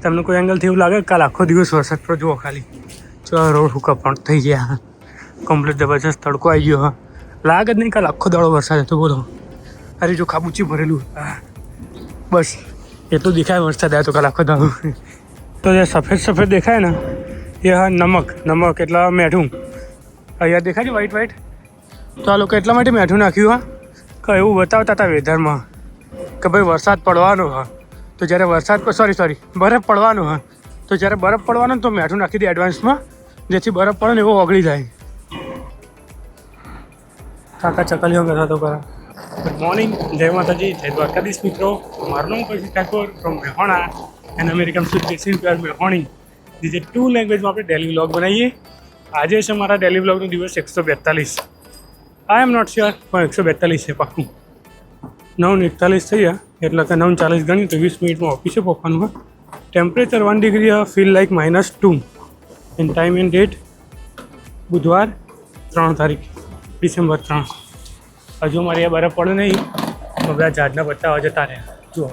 તમને કોઈ એંગલથી એવું લાગે કાલ આખો દિવસ વરસાદ પર જુઓ ખાલી જો રોડ હુકા પણ થઈ ગયા કમ્પ્લીટ જબરજસ્ત તડકો આવી ગયો હા લાગે જ નહીં કાલ આખો દાડો વરસાદ હતો બોલો અરે જો ખાબુચી ભરેલું બસ એટલું દેખાય વરસાદ આવ્યો તો કાલ આખો દાડો તો જે સફેદ સફેદ દેખાય ને એ હા નમક એટલે મેઠું અહીંયા દેખાય છે વ્હાઈટ તો આ લોકો એટલા માટે મેઠું નાખ્યું હા કે એવું બતાવતા હતા વેધરમાં કે ભાઈ વરસાદ પડવાનો હા તો જ્યારે વરસાદ સોરી બરફ પડવાનો હા તો જ્યારે બરફ પડવાનો તો મેઠું નાખી દે એડવાન્સમાં જેથી બરફ પડે ને એવો ઓગળી જાય કાકા ચકલીઓ બેઠા તો કરા ગુડ મોર્નિંગ જય માતાજી જય દ્વારકાધીશ મિત્રો મારું નામ Kaushik Thakor from Mehona and American speaking pure Mehoni જે 2 લેંગ્વેજમાં આપણે ડેલી વ્લોગ બનાવીએ આજે છે મારા ડેલી વ્લોગનો દિવસ 142 આઈ એમ નોટ શ્યોર પણ 142 છે પાક્કું 9:41 થઈ ગયા એટલે કે 9:40 ગણી તો 20 મિનિટમાં ઓફિસે પહોંચવાનું temperature 1 degree feel like -2 end time and date બુધવાર 3 તારીખ ડિસેમ્બર 3 હજુ મારે બરફ પડે નહીં તો બધા ઝાડના પત્તા જતા રહ્યા જુઓ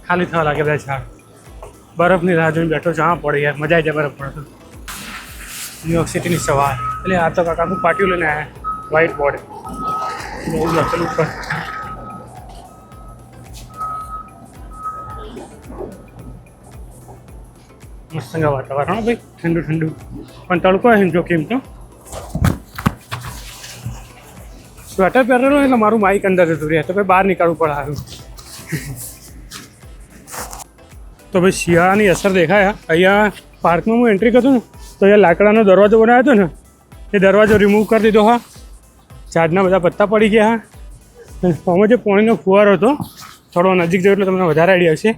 ખાલી થવા લાગે બધા ઝાડ બરફની રાહ જોઈને બેઠો છે હા પડે યાર મજા આવી જાય બરફ પડે તો ન્યુયોર્ક સિટીની સવાર એટલે આ તો કાકા હું પાટિયું લઈને આવ્યા વ્હાઇટ બોર્ડ બહુ લખેલું ઉપર મસ્ત વાતાવરણ ભાઈ ઠંડુ પણ તડકો એમ જો કેમ તો સ્વેટર પહેરેલું એટલે મારું માઇક અંદર જતું રહે તો ભાઈ બહાર નીકળવું પડે સારું તો ભાઈ શિયાળાની અસર દેખાય અહીંયા પાર્કમાં હું એન્ટ્રી કરતો ને તો અહીંયા લાકડાનો દરવાજો બનાવ્યો હતો ને એ દરવાજો રિમૂવ કરી દીધો હા ઝાડના બધા પત્તા પડી ગયા હા આમાં જે પાણીનો ફુવારો હતો થોડો નજીક જયો એટલે તમને વધારે આઈડિયા હશે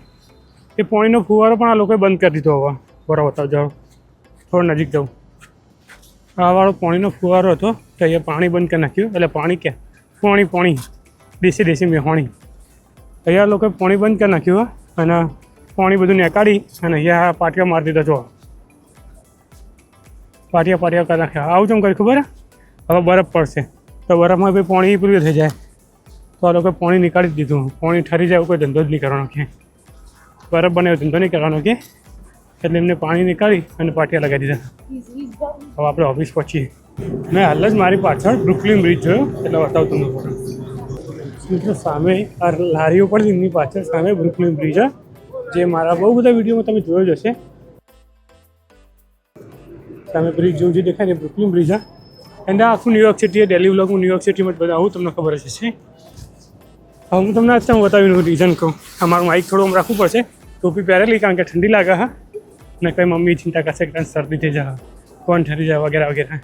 એ પાણીનો ફુવારો પણ આ લોકોએ બંધ કરી દીધો હવે બરાબર બતાવજો થોડો નજીક જાઉં આ વાળો પાણીનો ફુવારો હતો તો અહીંયા પાણી બંધ કરી નાખ્યું એટલે પાણી ક્યાં પાણી દેશી મેહોણી અહીંયા લોકોએ પાણી બંધ કરી નાખ્યું અને પાણી બધું નીકાળી અને અહીંયા પાટિયા મારી દીધા જો પાટિયા કરી નાખ્યા આવું ચમ કરી ખબર હવે બરફ પડશે તો બરફમાં ભાઈ પાણી પૂરું થઈ જાય તો આ લોકોએ પાણી નીકાળી જ દીધું પાણી ઠરી જાય કોઈ ધંધો જ નહીં કરવાનો કે બરફ બને ધંધો નહીં કરવાનો કે એટલે એમને પાણી નીકાળી અને પાટિયા લગાવી દીધા હવે આપણે ઓફિસ પહોંચીએ મેં હાલ જ મારી પાછળ બ્રુકલિન બ્રિજ જોયો એટલે બતાવું તમને મિત્રો સામે આ લારીઓ પણ એમની પાછળ સામે બ્રુકલિન બ્રિજ જે મારા બહુ બધા વિડીયોમાં તમે જોયો જ હશે સામે બ્રિજ જેવું જે દેખાય ને બ્રુકલિન બ્રિજ એન્ડ આખું ન્યુયોર્ક સિટી ડેલી વ્લોગ હું ન્યુયોર્ક સિટીમાં જ બનાવું તમને ખબર જ હશે હવે હું તમને અત્યારે બતાવીને રીઝન કહું અમારું માઇક થોડું આમ રાખવું પડશે ટોપી પહેરેલી કારણ કે ઠંડી લાગે હા ને કંઈ મમ્મી ચિંતા કરશે કે શરદી થઈ જાય કોણ ઠરી જાય વગેરે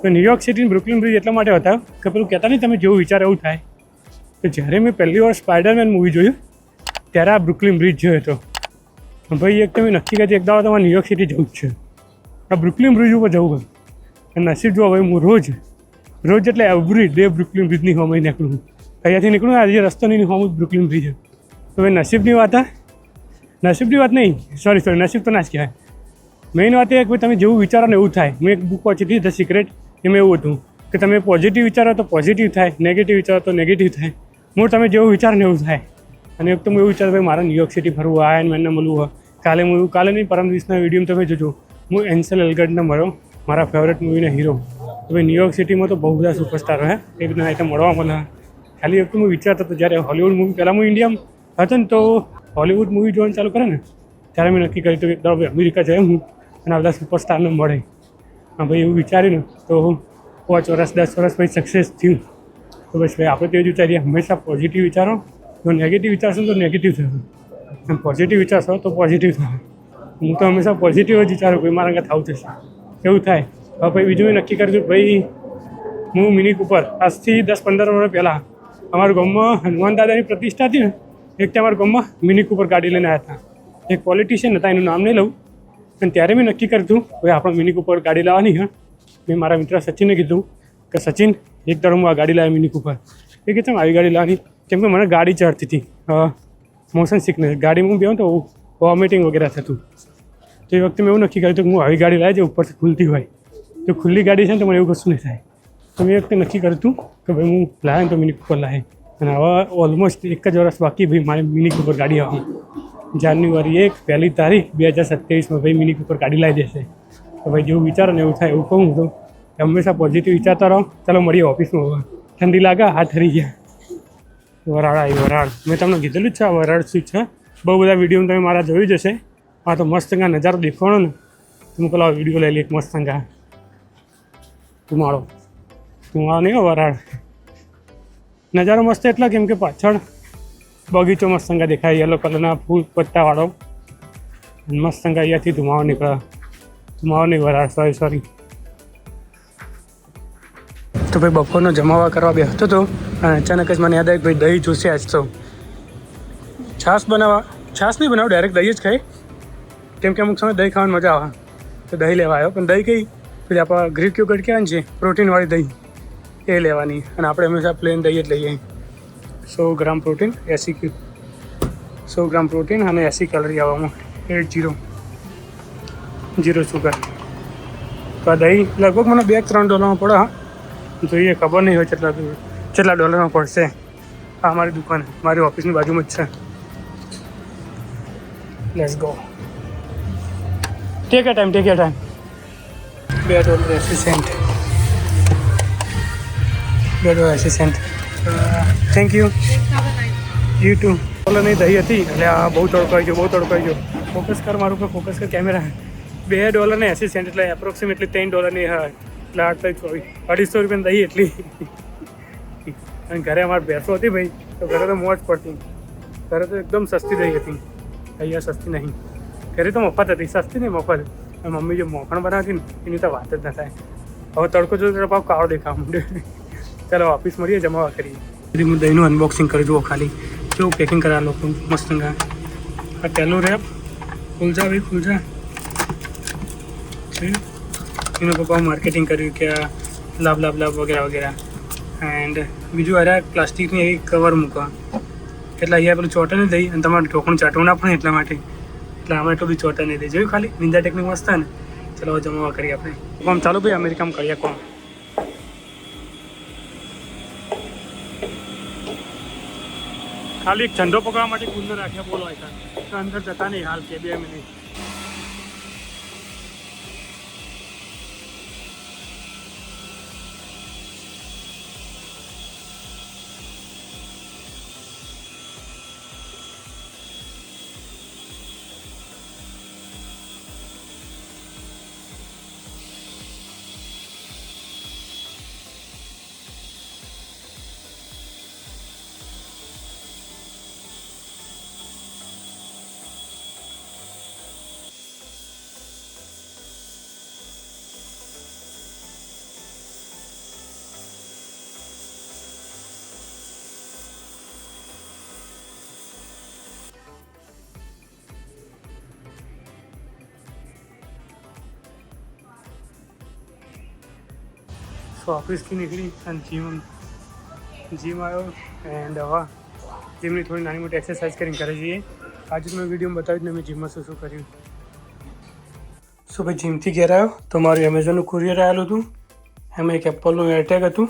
તો ન્યુયોર્ક સિટીની બ્રુકલિન બ્રિજ એટલા માટે બતાવ્યો કે પેલું કહેતા નહીં તમે જેવું વિચાર એવું થાય તો જ્યારે મેં પહેલી વાર સ્પાઈડરમેન મૂવી જોયું ત્યારે આ બ્રુકલિન બ્રિજ જોયો હતો ભાઈ એક તમે નક્કી કરી એક દાવા તમારે ન્યુયોર્ક સિટી જવું જ છે આ બ્રુકલિન બ્રિજ ઉપર જવું અને નસીબ જો હવે હું રોજ એટલે એવરી ડે બ્રુકલિન બ્રિજની હોમ નીકળું અહીંયાથી નીકળું આજે રસ્તોની હોમ બ્રુકલિન બ્રિજ તો ભાઈ નસીબની વાત નહીં સોરી નસીબ તો ના જ કહેવાય મેઇન વાત એ કે ભાઈ તમે જેવું વિચારો ને એવું થાય મેં એક બુક વાંચી હતી ધ સિક્રેટ એમાં એવું હતું કે તમે પોઝિટિવ વિચારો તો પોઝિટિવ થાય નેગેટિવ વિચારો તો નેગેટિવ થાય મૂળ તમે જેવું વિચારો ને એવું થાય અને એક તો હું એવું વિચારું ભાઈ મારા ન્યુયોર્ક સિટી ફરવું આયન મેનને મળવું હોય કાલે નહીં પરમ દિવસના વિડીયો તમે જોજો હું એન્સેલ એલ્ગર્ટને મળ્યો મારા ફેવરેટ મૂવીના હીરો તો ભાઈ ન્યુયોર્ક સિટીમાં તો બહુ બધા સુપરસ્ટાર હે એ બધા એટલે મળવા મને ખાલી એક તો હું વિચારતો હતો જ્યારે હોલિવૂડ મૂવી પહેલાં હું ઇન્ડિયામાં હતો ને તો હોલિવૂડ મૂવી જોવાનું ચાલુ કરે ને ત્યારે મેં નક્કી કર્યું હતું કે ભાઈ અમેરિકા જાય હું અને આ બધા સુપરસ્ટારને મળે હા ભાઈ એવું વિચાર્યું ને તો 5 વર્ષ 10 વર્ષ પછી સક્સેસ થયું તો બસ ભાઈ આપણે તો જ વિચારીએ હંમેશા પોઝિટિવ વિચારો જો નેગેટિવ વિચારશો તો નેગેટિવ થશે અને પોઝિટિવ વિચારશો તો પોઝિટિવ થશે હું તો હંમેશા પોઝિટિવ જ વિચારું ભાઈ મારા આગળ થવું થશે એવું થાય હવે ભાઈ બીજું મેં નક્કી કર્યું ભાઈ હું મિની કૂપર આજથી 10-15 વર્ષ પહેલાં અમારા ગામમાં હનુમાન દાદાની પ્રતિષ્ઠા હતી ને એક ત્યાં અમારા ગામમાં મિની કૂપર ગાડી લઈને આવ્યા હતા એક પોલિટિશિયન હતા એનું નામ નહીં લઉં અને ત્યારે મેં નક્કી કર્યું હતું ભાઈ આપણે મિની કૂપર ગાડી લાવવાની મેં મારા મિત્ર સચિનને કીધું કે સચિન એક તરફ હું આ ગાડી લાવી મિની કૂપર એ કે ચમ આવી ગાડી લાવવાની કેમ કે મને ગાડી ચડતી હતી મોશન સિકનેસ ગાડીમાં હું બેહું તો વોમિટિંગ વગેરે થતું તો એ વખતે મેં એવું નક્કી કર્યું કે હું આવી ગાડી લાવી જે ઉપરથી ખુલતી હોય તો ખુલ્લી ગાડી છે ને તો મને એવું કશું નહીં થાય તો મેં એ વખતે નક્કી કર્યું હતું કે ભાઈ હું લાવે તો મિની કૂપર લાવે અને હવે ઓલમોસ્ટ 1 જ વર્ષ બાકી ભાઈ મારી મિની કૂપર ગાડી આવવાની જાન્યુઆરી 1 પહેલી તારીખ 2027 ભાઈ મિની કૂપર કાઢી લાવી દેશે. તો ભાઈ જેવું વિચારો ને એવું થાય એવું કહું તો હંમેશા પોઝિટિવ વિચારતા રહો. ચાલો મળીએ ઓફિસમાં. હવે ઠંડી લાગે, હાથ ઠરી ગયા. વરાળ આવી વરાળ. મેં તમને કીધેલું જ છે આ વરાળ શું છે. બહુ બધા વિડીયો તમે મારા જોઈ જશે. હા તો મસ્ત નજારો દેખવાનો ને હું પેલા વિડીયો લઈ લઈએ એક મસ્ત ધુમાડો નહીં વરાળ. નજારો મસ્ત એટલા કેમ કે પાછળ બગીચો મસ્ત દેખાય, યલો કલરના ફૂલ પત્તાવાળો મસ્ત અહીંયાથી ધુમાડો નીકળે. ધુમાડો નહીં વરાળ, સોરી. તો ભાઈ બપોરનો જમાવા કરવા બેસતો હતો અને અચાનક જ મને યાદ આવી ભાઈ દહીં જોશે આજ તો. છાશ નહીં બનાવો, ડાયરેક્ટ દહીં જ ખાઈ. કેમ કે અમુક સમય દહીં ખાવાની મજા આવે તો દહીં લેવા આવ્યો. પણ દહીં કઈ પેલી આપણે ગ્રીક યોગર્ટ કહેવાય છે પ્રોટીનવાળી દહીં એ લેવાની. અને આપણે હંમેશા પ્લેન દહીં જ લઈએ. 100 ગ્રામ પ્રોટીન 100 ગ્રામ પ્રોટીન અને 80 કેલરી આવવામાં 80 સુગર. તો આ દહીં લગભગ મને $2-3 પડે. હા જોઈએ, ખબર નહીં હોય કેટલા ડોલરમાં પડશે. આ મારી દુકાન મારી ઓફિસની બાજુમાં જ છે. Let's go. Take time $2.80. $2.80. Thank you. You too. બોલો નહીં દહીં હતી એટલે આ બહુ તડકાઈ ગયો. ફોકસ કર મારું પર, ફોકસ કર કેમેરા. $2.80 એટલે એપ્રોક્સિમેટલી $3 હા. એટલે 250 રૂપિયાની દહીં એટલી. અને ઘરે અમારે ભેંસો હતી ભાઈ તો ઘરે તો મોજ પડતી. ઘરે તો એકદમ સસ્તી દહીં હતી, અહીંયા સસ્તી નહીં. ઘરે તો મફત હતી, સસ્તી નહીં મફત. મમ્મી જે મોખણ બનાવતી ને એની તો વાત જ ના થાય. હવે તડકો જો ભાવ કાળો દેખાવા માંડ્યો. ચાલો ઓફિસ મળીએ, જમાવા કરીએ. હું દહીંનું અનબોક્સિંગ કરી જુઓ ખાલી કેવું પેકિંગ કરે આ લોકો મસ્ત. આ ટેલો રેપ ખુલજા ભાઈ ખુલજા. એનું પપ્પા માર્કેટિંગ કર્યું કે આ લાભ વગેરે. એન્ડ બીજું અરે પ્લાસ્ટિકની એવી કવર મૂકવા એટલે અહીંયા પેલું ચોટે નહીં દઈ અને તમારે ઢોકણું ચાટવું ના પડે એટલા માટે. એટલે આમાં એટલું બધું ચોટે નહીં દઈ જોયું ખાલી નિંજા ટેકનિક મસ્ત ને. ચલો જમાવા કરીએ આપણે. આમ ચાલો ભાઈ અમેરિકામાં કરીએ કોમ. ખાલી એક ઠંડો પકડવા માટે કુલર રાખ્યા બોલો તો અંદર જતા નહીં હાલ કે 2 મિનિટ. તો ઓફિસથી નીકળી અને જીમ આવ્યો એન્ડ હવે જીમની થોડી નાની મોટી એક્સરસાઇઝ કરીને કરી જઈએ. આજે મેં વિડીયોમાં બતાવ્યું ને મેં જીમમાં શું કર્યું. સો ભાઈ જીમથી ઘેર આવ્યો તો મારું એમેઝોનનું કુરિયર આવેલું હતું. એમાં એક એપલનું એરટેગ હતું.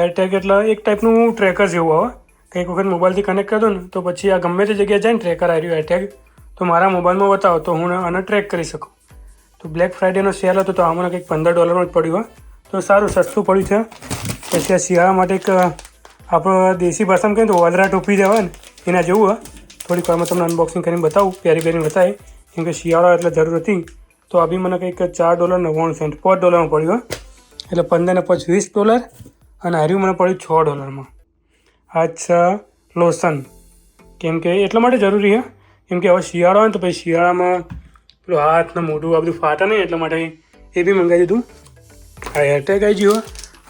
એરટેગ એટલે એક ટાઈપનું ટ્રેકર જેવું આવે. કંઈક વખત મોબાઈલથી કનેક્ટ કરી દો ને તો પછી આ ગમે તે જગ્યાએ જાય ને ટ્રેકર આવ્યું એરટેગ તો મારા મોબાઈલમાં બતાવો તો હું આને ટ્રેક કરી શકું. તો બ્લેક ફ્રાઈડેનો સેલ હતો તો આમાં કંઈક $15 જ પડ્યું. તો સારું સસ્તું પડ્યું છે. પછી આ શિયાળા માટે એક આપણો દેશી ભાષામાં કહીએ તો વાદરા ટોપી જવાય ને એના જેવું હોય. થોડીક વારમાં તમને અનબોક્સિંગ કરીને બતાવું, પહેરી બતાવે. કેમ કે શિયાળો એટલે જરૂર હતી. તો આ બી મને કંઈક $4.99 $5 પડ્યું. એટલે 15 ને 5 $20 અને હાર્યું મને પડ્યું $6. અચ્છા લોશન કેમ કે એટલા માટે જરૂરી છે કેમ કે હવે શિયાળો હોય ને તો પછી શિયાળામાં પેલું હાથ ને મોઢું આ બધું ફાટે નહીં એટલા માટે એ બી મંગાવી દીધું. આ એરટેગ આવી ગયું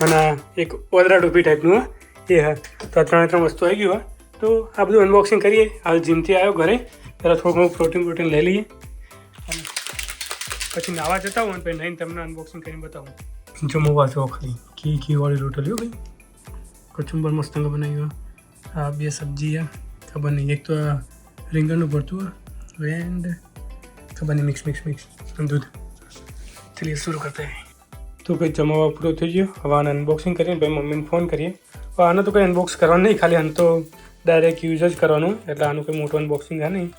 અને એક ઓદરા ટોપી ટાઈપનું એ હા. તો આ 3 વસ્તુ આવી ગયું. તો આ બધું અનબોક્સિંગ કરીએ. હાલ જીમથી આવ્યો ઘરે પહેલાં થોડું ઘણું પ્રોટીન લઈ લઈએ અને પછી નાવા જતા હોય ને પછી નહીં તમને અનબોક્સિંગ કરીને બતાવું. જમવા જો ખાલી ઘીવાળી રોટલીઓ ભાઈ કચુંબર મસ્ત બનાવ્યું. આ 2 સબ્જી ખબર નહીં, એક તો રીંગણનું ભરતું એન્ડ ખબર નહીં મિક્સ દૂધ. ચલીએ શરૂ કરતા હૈ. તો કંઈ જમાવા પૂરો થઈ ગયો. હવે આને અનબોક્સિંગ કરીને ભાઈ મમ્મીને ફોન કરીએ. હવે આને તો કંઈ અનબોક્સ કરવાનું નહીં, ખાલી આને તો ડાયરેક્ટ યુઝ જ કરવાનું. એટલે આનું કંઈ મોટું અનબોક્સિંગ છે નહીં.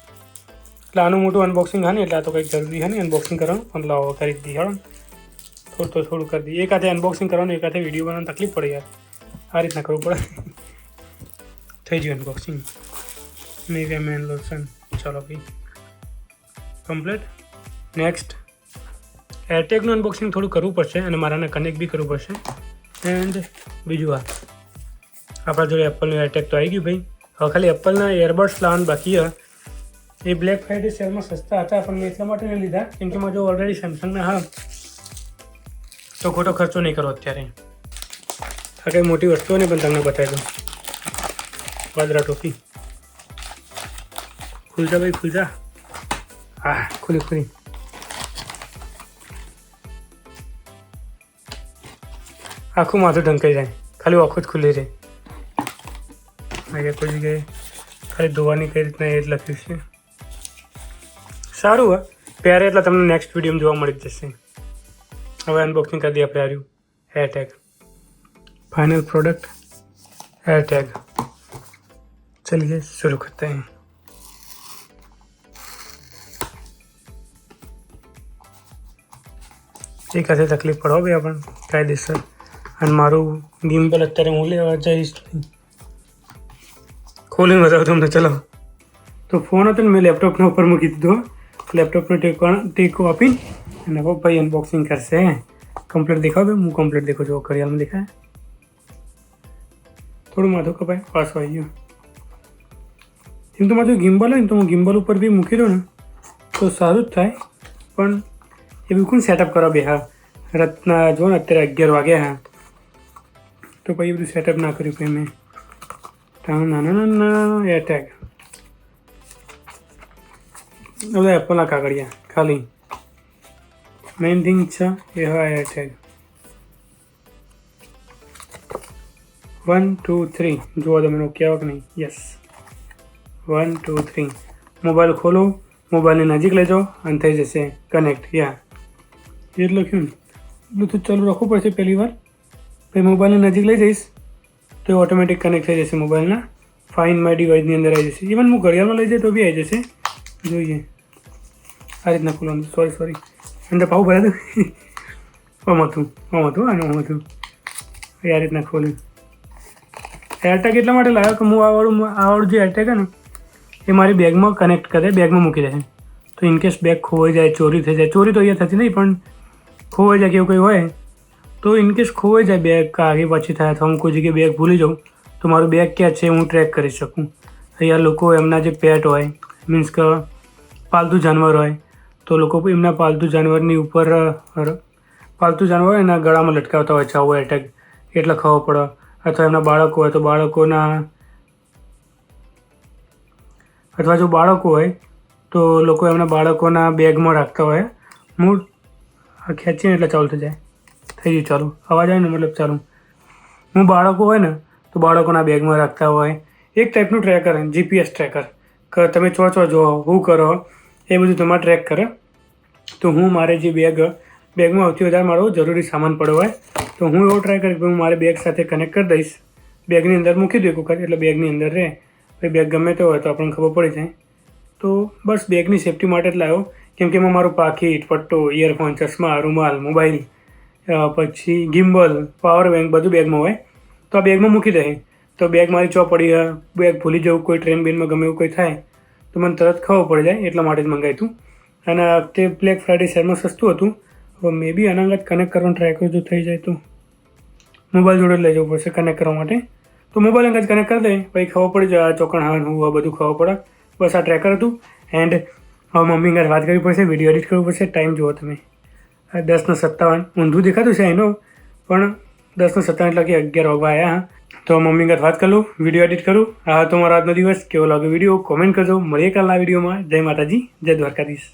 એટલે આનું મોટું અનબોક્સિંગ હા ને એટલે આ તો કંઈક જરૂરી હા નહીં અનબોક્સિંગ કરવાનું પણ લાવો કરી દઈએ હેડો થોડું કરી દઈએ. એક હાથે અનબોક્સિંગ કરવાનું, એક હાથે વિડીયો બનાવવાની તકલીફ પડે યાર. આ રીતના કરવું પડે. થઈ ગયું અનબોક્સિંગ. Nivea main lotion. ચાલો ભાઈ કમ્પ્લીટ. નેક્સ્ટ એરટેગનું અનબોક્સિંગ થોડું કરવું પડશે અને મારાને કનેક્ટ બી કરવું પડશે. એન્ડ બીજું આપણા જોડે એપલનું એરટેગ તો આવી ગયું ભાઈ. હવે ખાલી એપલના એરબડ્સ લાવવાનું બાકી છે. એ બ્લેક ફ્રાઈડે સેલમાં સસ્તા હતા પણ મેં એટલા માટે નહીં લીધા કેમ કે મારે જો ઓલરેડી સેમસંગના હા તો ખોટો ખર્ચો નહીં કરો અત્યારે. આ કંઈ મોટી વસ્તુઓ નહીં પણ તમને બતાવી દઉં. વાદરા ટોપી ખુલજા ભાઈ ખુલજા. હા ખુલી આખું માથું ઢંકાઈ જાય ખાલી આખું જ ખુલ્લી રહે. કોઈ જગ્યાએ ખાલી ધોવાની કઈ રીતના એ જ લખ્યું છે. સારું પહેરે એટલે તમને નેક્સ્ટ વિડીયોમાં જોવા મળી જશે. હવે અનબોક્સિંગ કરી દઈએ આપણે આવ્યું એરટેગ. Final product AirTag. चलिए शुरू करते हैं. एक ऐसे तकलीफ पड़ो भाई अपन कायदेसर અને મારું ગિમ્બલ અત્યારે હું લેવા જઈશ. ખોલીને બતાવું તમને. ચલો તો ફોન હતો ને મેં લેપટોપના ઉપર મૂકી દીધો. લેપટોપનો ટેકો આપીને અને ભાઈ અનબોક્સિંગ કરશે. કમ્પ્લીટ દેખાવ ભાઈ. હું કમ્પ્લીટ દેખો જો ઘડિયાળમાં દેખાય. થોડું માથું કપાય પાછું આવી ગયું. એમ તો મારું ગિમ્બલ હોય ને તો હું ગિમ્બલ ઉપર બી મૂકી દઉં ને તો સારું જ થાય પણ એ બિલકુલ સેટઅપ કરવા બે. હા રાતના જો ને અત્યારે 11 વાગ્યા. હા તો પછી બધું સેટઅપ ના કર્યું પછી મેં. નાના એરટેગ બધા એપલના કાગળિયા ખાલી. મેઇન થિંગ છે એ હા એરટેગ. 1 2 3 જુઓ તમે કહેવા કે નહીં. યસ 1 2 3. મોબાઈલ ખોલો, મોબાઈલની નજીક લેજો અને થઈ જશે કનેક્ટ. યા એ જ લખ્યું ને. બ્લૂટૂથ ચાલુ રાખવું પડશે પહેલી વાર. પછી મોબાઈલની નજીક લઈ જઈશ તો એ ઓટોમેટિક કનેક્ટ થઈ જશે મોબાઈલના ફાઇન માય ડિવાઇસની અંદર આવી જશે. ઇવન હું ઘડિયાળમાં લઈ જાય તો બી આવી જશે. જોઈએ આ રીતના ખોલવાનું. સોરી અંદર પાવું ભરે હતું. આમ હતું આનું હતું એ આ રીતના ખોલ્યું. એરટેગ એટલા માટે લાવ્યો કે હું આવાળું જે એરટેગ છે ને એ મારી બેગમાં કનેક્ટ કરે, બેગમાં મૂકી દે. તો ઇનકેસ બેગ ખોવાઈ જાય, ચોરી થઈ જાય. ચોરી તો અહીંયા થતી નહીં પણ ખોવાઈ જાય કે એવું કંઈ હોય તો ઇનકેસ ખોવાઈ જાય બેગ આગે પાછી થાય તો હું કોઈ જગ્યાએ બેગ ભૂલી જાઉં તો મારું બેગ ક્યાં છે હું ટ્રેક કરી શકું. અહીંયા લોકો એમના જે પેટ હોય મીન્સ કે પાલતુ જાનવર હોય તો લોકો એમના પાલતુ જાનવરની ઉપર પાલતુ જાનવર એના ગળામાં લટકાવતા હોય છે આવો એરટેગ એટલે ખબર પડે. અથવા એમના બાળકો હોય તો બાળકોના અથવા જો બાળકો હોય તો લોકો એમના બાળકોના બેગમાં રાખતા હોય. મૂળ ખેંચીને એટલે ચાલુ થઈ જાય. થઈ ગયું ચાલુ. અવાજ આવે ને મતલબ ચાલુ. હું બાળકો હોય ને તો બાળકોના બેગમાં રાખતા હોય. એક ટાઈપનું ટ્રેકર GPS ટ્રેકર કે તમે ચો જો હું કરો એ બધું તમારે ટ્રેક કરે. તો હું મારે જે બેગમાં સૌથી વધારે મારો જરૂરી સામાન પડ્યો હોય તો હું એવો ટ્રાય કરીશ કે હું મારી બેગ સાથે કનેક્ટ કરી દઈશ. બેગની અંદર મૂકી દઉં એક વખત એટલે બેગની અંદર રહે. પછી બેગ ગમે તે હોય તો આપણને ખબર પડી જાય. તો બસ બેગની સેફટી માટે જ લાવ્યો કેમ કે એમાં મારું પાકીટ, પટ્ટો, ઇયરફોન, ચશ્મા, રૂમાલ, મોબાઈલ, પછી ગિમ્બલ, પાવર બેંક બધું બેગમાં હોય. તો આ બેગમાં મૂકી દે તો બેગ મારી ચો પડી બેગ ભૂલી જવું કોઈ ટ્રેન બેનમાં ગમે એવું કંઈ થાય તો મને તરત ખબર પડી જાય એટલા માટે જ મંગાવ્યું હતું. અને આ વખતે બ્લેક ફ્રાઈડે સેલમાં સસ્તું હતું. હવે મે બી અનાગત કનેક્ટ કરવાનો ટ્રાય કર્યો જો થઈ જાય તો મોબાઈલ જોડે લઈ જવું પડશે કનેક્ટ કરવા માટે. તો મોબાઈલ અંગત કનેક્ટ કરી દે પછી ખબર પડી જાય આ ચોકણ હા હું આ બધું ખબર પડે. બસ આ ટ્રેકર હતું. એન્ડ હવે મમ્મી અંગત વાત કરવી પડશે, વિડીયો એડિટ કરવું પડશે. ટાઈમ જુઓ તમે 10:57 ઊંધું દેખાતું છે એનો પણ 10:57 એટલે કે 11 વાગવા આવ્યા. તો મમ્મી અંગત વાત કરી લઉં, વિડીયો એડિટ કરું. આ હતો મારો આજનો દિવસ. કેવો લાગ્યો વિડીયો કોમેન્ટ કરજો. મળીએ કાલના વિડીયોમાં. જય માતાજી, જય દ્વારકાધીશ.